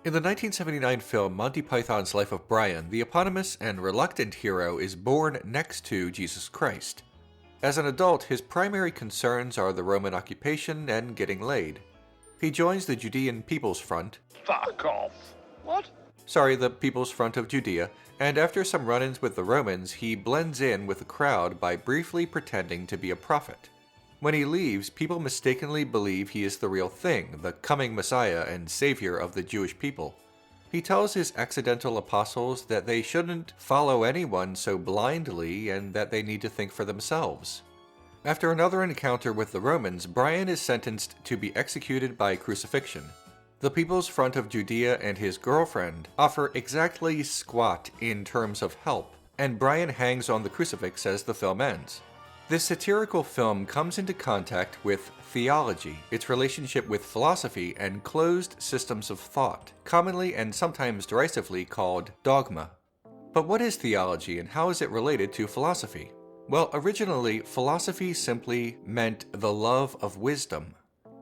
In the 1979 film Monty Python's Life of Brian, the eponymous and reluctant hero is born next to Jesus Christ. As an adult, his primary concerns are the Roman occupation and getting laid. He joins the Judean People's Front. Fuck off. What? Sorry, the People's Front of Judea, and after some run-ins with the Romans, he blends in with the crowd by briefly pretending to be a prophet. When he leaves, people mistakenly believe he is the real thing, the coming Messiah and Savior of the Jewish people. He tells his accidental apostles that they shouldn't follow anyone so blindly and that they need to think for themselves. After another encounter with the Romans, Brian is sentenced to be executed by crucifixion. The People's Front of Judea and his girlfriend offer exactly squat in terms of help, and Brian hangs on the crucifix as the film ends. This satirical film comes into contact with theology, its relationship with philosophy and closed systems of thought, commonly and sometimes derisively called dogma. But what is theology and how is it related to philosophy? Well, originally, philosophy simply meant the love of wisdom.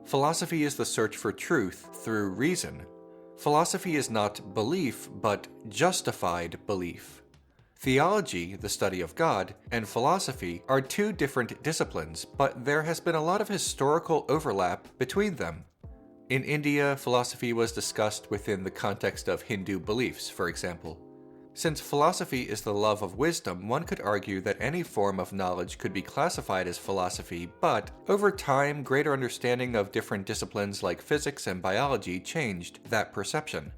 Philosophy is the search for truth through reason. Philosophy is not belief, but justified belief. Theology, the study of God, and philosophy are two different disciplines, but there has been a lot of historical overlap between them. In India, philosophy was discussed within the context of Hindu beliefs, for example. Since philosophy is the love of wisdom, one could argue that any form of knowledge could be classified as philosophy, but over time, greater understanding of different disciplines like physics and biology changed that perception.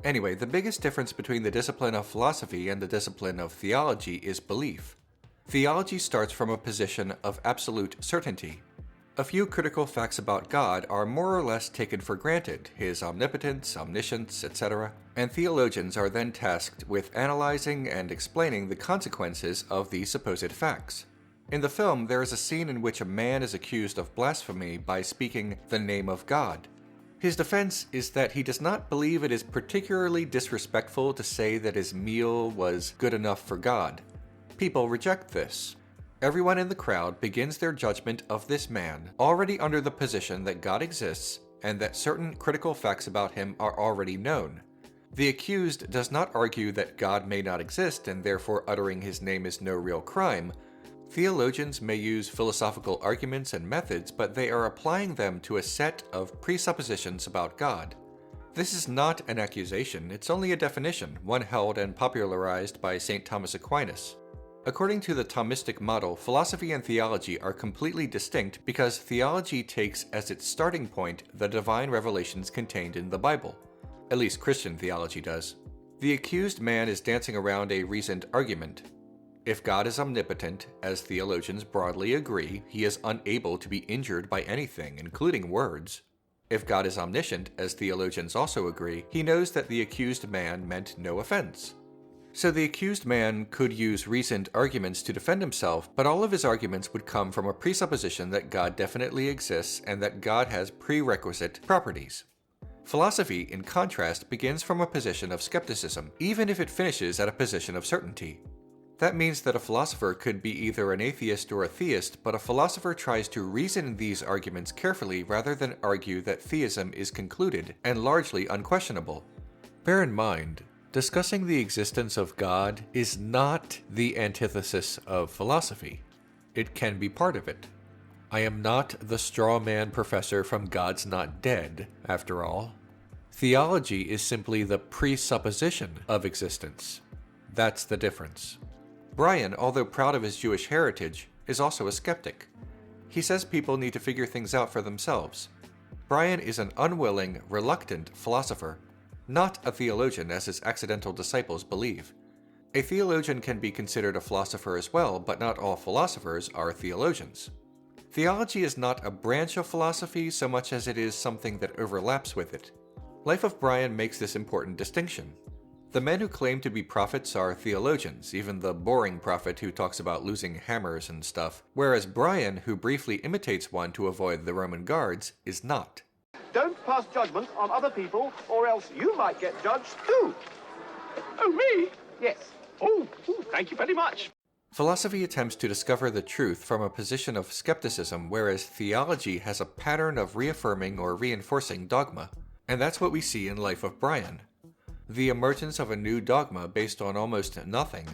Anyway, the biggest difference between the discipline of philosophy and the discipline of theology is belief. Theology starts from a position of absolute certainty. A few critical facts about God are more or less taken for granted, his omnipotence, omniscience, etc., and theologians are then tasked with analyzing and explaining the consequences of these supposed facts. In the film, there is a scene in which a man is accused of blasphemy by speaking the name of God. His defense is that he does not believe it is particularly disrespectful to say that his meal was good enough for God. People reject this. Everyone in the crowd begins their judgment of this man, already under the position that God exists and that certain critical facts about him are already known. The accused does not argue that God may not exist and therefore uttering his name is no real crime. Theologians may use philosophical arguments and methods, but they are applying them to a set of presuppositions about God. This is not an accusation, it's only a definition, one held and popularized by St. Thomas Aquinas. According to the Thomistic model, philosophy and theology are completely distinct because theology takes as its starting point the divine revelations contained in the Bible. At least Christian theology does. The accused man is dancing around a reasoned argument. If God is omnipotent, as theologians broadly agree, he is unable to be injured by anything, including words. If God is omniscient, as theologians also agree, he knows that the accused man meant no offense. So the accused man could use reasoned arguments to defend himself, but all of his arguments would come from a presupposition that God definitely exists and that God has prerequisite properties. Philosophy, in contrast, begins from a position of skepticism, even if it finishes at a position of certainty. That means that a philosopher could be either an atheist or a theist, but a philosopher tries to reason these arguments carefully rather than argue that theism is concluded and largely unquestionable. Bear in mind, discussing the existence of God is not the antithesis of philosophy. It can be part of it. I am not the straw man professor from God's Not Dead, after all. Theology is simply the presupposition of existence. That's the difference. Brian, although proud of his Jewish heritage, is also a skeptic. He says people need to figure things out for themselves. Brian is an unwilling, reluctant philosopher, not a theologian as his accidental disciples believe. A theologian can be considered a philosopher as well, but not all philosophers are theologians. Theology is not a branch of philosophy so much as it is something that overlaps with it. Life of Brian makes this important distinction. The men who claim to be prophets are theologians, even the boring prophet who talks about losing hammers and stuff, whereas Brian, who briefly imitates one to avoid the Roman guards, is not. Don't pass judgment on other people, or else you might get judged too. Oh, me? Yes. Oh, thank you very much. Philosophy attempts to discover the truth from a position of skepticism, whereas theology has a pattern of reaffirming or reinforcing dogma. And that's what we see in Life of Brian. The emergence of a new dogma based on almost nothing.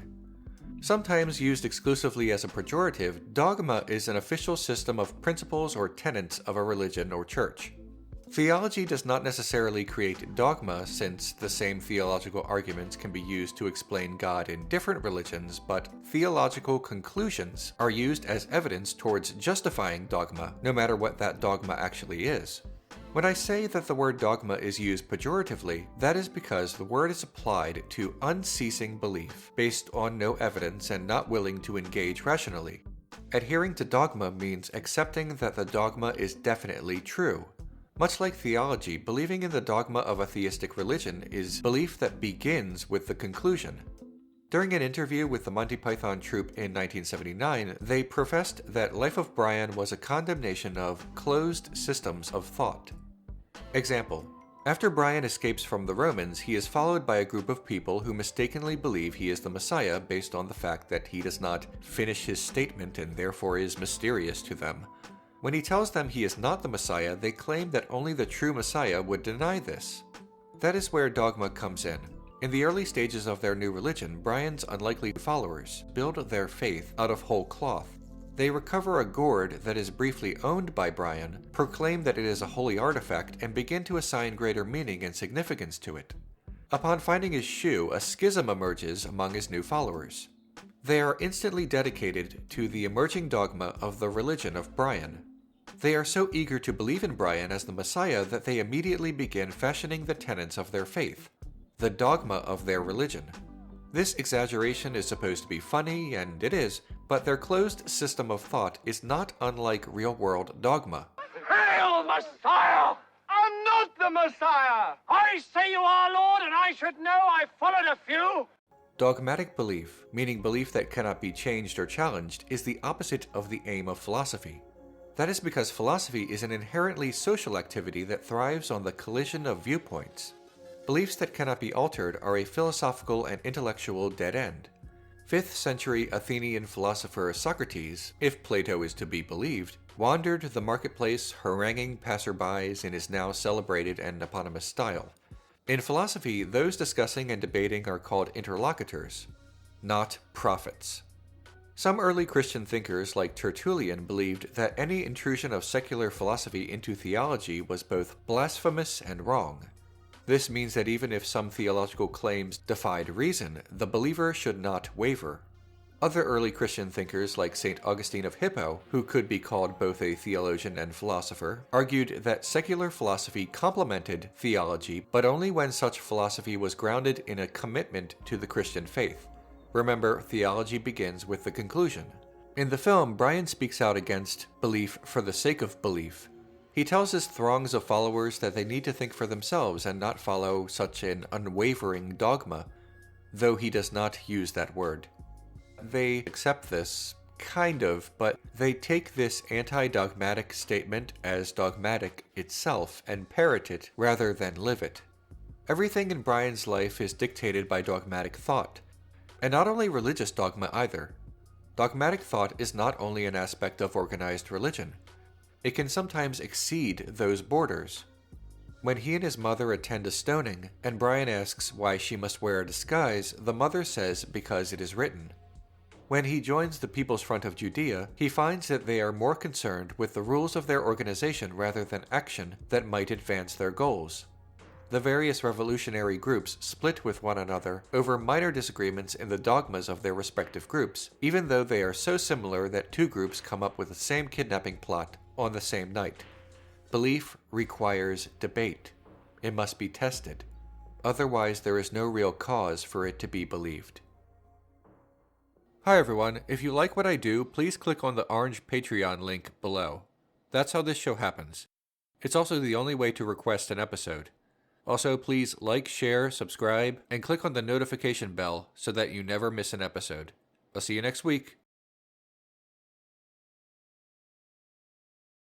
Sometimes used exclusively as a pejorative, dogma is an official system of principles or tenets of a religion or church. Theology does not necessarily create dogma, since the same theological arguments can be used to explain God in different religions, but theological conclusions are used as evidence towards justifying dogma, no matter what that dogma actually is. When I say that the word dogma is used pejoratively, that is because the word is applied to unceasing belief, based on no evidence and not willing to engage rationally. Adhering to dogma means accepting that the dogma is definitely true. Much like theology, believing in the dogma of a theistic religion is belief that begins with the conclusion. During an interview with the Monty Python troupe in 1979, they professed that Life of Brian was a condemnation of closed systems of thought. Example: after Brian escapes from the Romans, he is followed by a group of people who mistakenly believe he is the Messiah based on the fact that he does not finish his statement and therefore is mysterious to them. When he tells them he is not the Messiah, they claim that only the true Messiah would deny this. That is where dogma comes in. In the early stages of their new religion, Brian's unlikely followers build their faith out of whole cloth. They recover a gourd that is briefly owned by Brian, proclaim that it is a holy artifact, and begin to assign greater meaning and significance to it. Upon finding his shoe, a schism emerges among his new followers. They are instantly dedicated to the emerging dogma of the religion of Brian. They are so eager to believe in Brian as the Messiah that they immediately begin fashioning the tenets of their faith, the dogma of their religion. This exaggeration is supposed to be funny, and it is, but their closed system of thought is not unlike real-world dogma. Hail, Messiah! I'm not the Messiah! I say you are, Lord, and I should know. I followed a few. Dogmatic belief, meaning belief that cannot be changed or challenged, is the opposite of the aim of philosophy. That is because philosophy is an inherently social activity that thrives on the collision of viewpoints. Beliefs that cannot be altered are a philosophical and intellectual dead end. 5th century Athenian philosopher Socrates, if Plato is to be believed, wandered the marketplace haranguing passerbys in his now celebrated and eponymous style. In philosophy, those discussing and debating are called interlocutors, not prophets. Some early Christian thinkers like Tertullian believed that any intrusion of secular philosophy into theology was both blasphemous and wrong. This means that even if some theological claims defied reason, the believer should not waver. Other early Christian thinkers like St. Augustine of Hippo, who could be called both a theologian and philosopher, argued that secular philosophy complemented theology, but only when such philosophy was grounded in a commitment to the Christian faith. Remember, theology begins with the conclusion. In the film, Brian speaks out against belief for the sake of belief. He tells his throngs of followers that they need to think for themselves and not follow such an unwavering dogma, though he does not use that word. They accept this, kind of, but they take this anti-dogmatic statement as dogmatic itself and parrot it rather than live it. Everything in Brian's life is dictated by dogmatic thought, and not only religious dogma either. Dogmatic thought is not only an aspect of organized religion. It can sometimes exceed those borders. When he and his mother attend a stoning, and Brian asks why she must wear a disguise, the mother says because it is written. When he joins the People's Front of Judea, he finds that they are more concerned with the rules of their organization rather than action that might advance their goals. The various revolutionary groups split with one another over minor disagreements in the dogmas of their respective groups, even though they are so similar that two groups come up with the same kidnapping plot on the same night. Belief requires debate. It must be tested. Otherwise, there is no real cause for it to be believed. Hi everyone, if you like what I do, please click on the orange Patreon link below. That's how this show happens. It's also the only way to request an episode. Also, please like, share, subscribe, and click on the notification bell so that you never miss an episode. I'll see you next week.